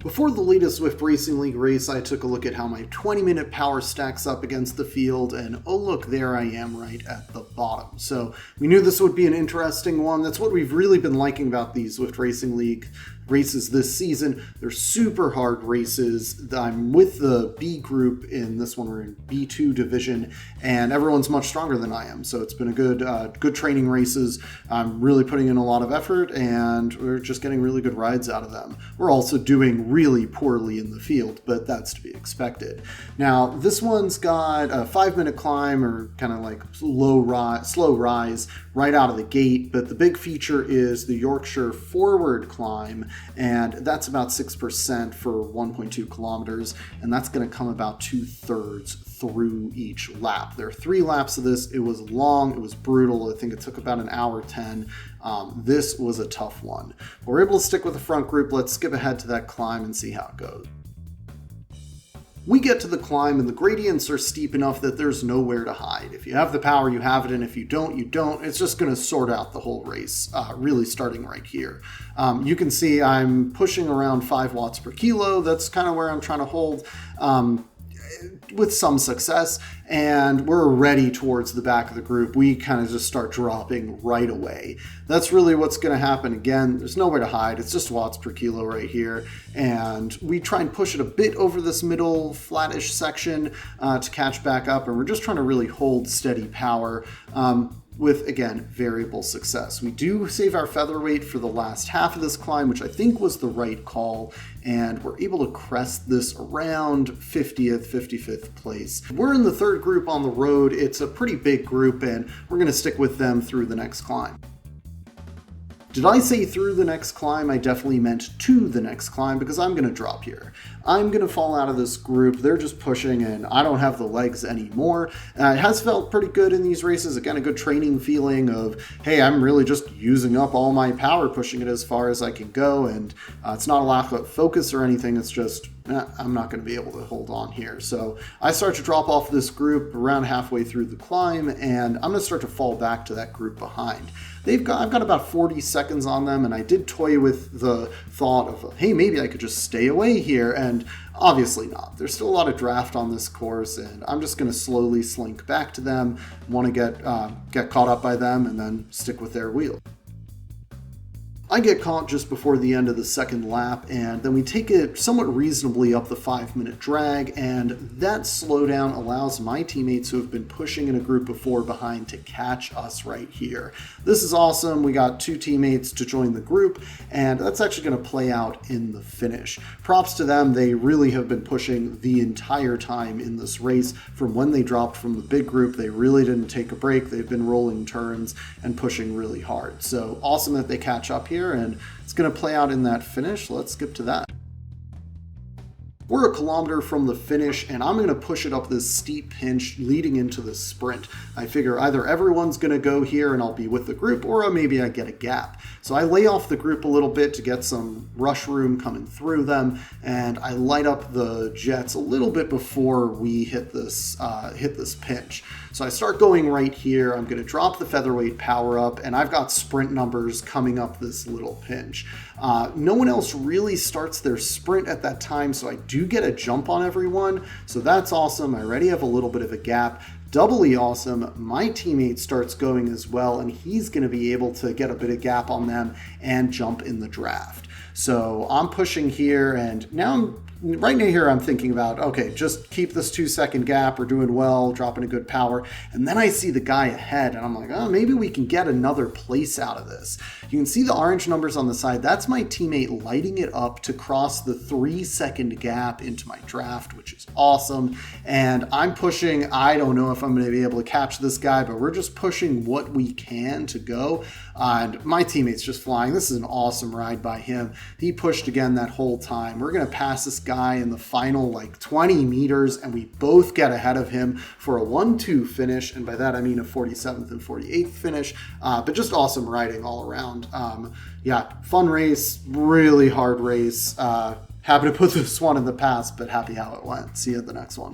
Before the latest Zwift Racing League race, I took a look at how my 20-minute power stacks up against the field, and oh look, there I am right at the bottom. So we knew this would be an interesting one. That's what we've really been liking about these Zwift Racing League races this season. They're super hard races. I'm with the B group in this one. We're in B2 division, and everyone's much stronger than I am. So it's been a good training races. I'm really putting in a lot of effort, and we're just getting really good rides out of them. We're also doing really poorly in the field, but that's to be expected. Now, this one's got a 5-minute climb, or kind of like slow rise right out of the gate, but the big feature is the Yorkshire forward climb, and that's about 6% for 1.2 kilometers, and that's going to come about 2/3 through each lap. There are 3 laps of this. It was long, it was brutal. I think it took about an hour 10. This was a tough one. We're able to stick with the front group. Let's skip ahead to that climb and see how it goes. We get to the climb, and the gradients are steep enough that there's nowhere to hide. If you have the power, you have it, and if you don't, you don't. It's just going to sort out the whole race, really starting right here. You can see I'm pushing around 5 watts per kilo. That's kind of where I'm trying to hold. With some success, and we're already towards the back of the group. We kind of just start dropping right away. That's really what's going to happen. Again, there's nowhere to hide. It's just watts per kilo right here, and we try and push it a bit over this middle flattish section to catch back up, and we're just trying to really hold steady power. With, again, variable success. We do save our featherweight for the last half of this climb, which I think was the right call, and we're able to crest this around 50th, 55th place. We're in the 3rd group on the road. It's a pretty big group, and we're going to stick with them through the next climb. Did I say through the next climb? I definitely meant to the next climb, because I'm going to drop here. I'm going to fall out of this group. They're just pushing, and I don't have the legs anymore. It has felt pretty good in these races. Again, a good training feeling of, hey, I'm really just using up all my power, pushing it as far as I can go, and it's not a lack of focus or anything. It's just, I'm not going to be able to hold on here. So I start to drop off this group around halfway through the climb, and I'm going to start to fall back to that group behind. I've got about 40 seconds on them, and I did toy with the thought of, hey, maybe I could just stay away here, and obviously not. There's still a lot of draft on this course, and I'm just going to slowly slink back to them, want to get caught up by them, and then stick with their wheel. I get caught just before the end of the 2nd lap, and then we take it somewhat reasonably up the 5-minute drag, and that slowdown allows my teammates who have been pushing in a group before behind to catch us right here. This is awesome. We got 2 teammates to join the group, and that's actually going to play out in the finish. Props to them. They really have been pushing the entire time in this race. From when they dropped from the big group, they really didn't take a break. They've been rolling turns and pushing really hard. So awesome that they catch up here, and it's going to play out in that finish. Let's skip to that. We're a kilometer from the finish, and I'm going to push it up this steep pinch leading into the sprint. I figure either everyone's going to go here and I'll be with the group, or maybe I get a gap. So I lay off the group a little bit to get some rush room coming through them, and I light up the jets a little bit before we hit this pinch. So I start going right here. I'm going to drop the featherweight power up, and I've got sprint numbers coming up this little pinch. No one else really starts their sprint at that time, so I do get a jump on everyone. So that's awesome. I already have a little bit of a gap. Doubly awesome, my teammate starts going as well, and he's going to be able to get a bit of gap on them and jump in the draft. So I'm pushing here, and now right now here I'm thinking about, okay, just keep this 2-second gap. We're doing well, dropping a good power. And then I see the guy ahead, and I'm like, oh, maybe we can get another place out of this. You can see the orange numbers on the side. That's my teammate lighting it up to cross the 3-second gap into my draft, which is awesome. And I'm pushing. I don't know if I'm going to be able to catch this guy, but we're just pushing what we can to go. And my teammate's just flying. This is an awesome ride by him. He pushed again that whole time. We're going to pass this guy in the final 20 meters, and we both get ahead of him for a 1-2 finish. And by that, I mean a 47th and 48th finish, but just awesome riding all around. Yeah, fun race, really hard race. Happy to put this one in the past, but happy how it went. See you at the next one.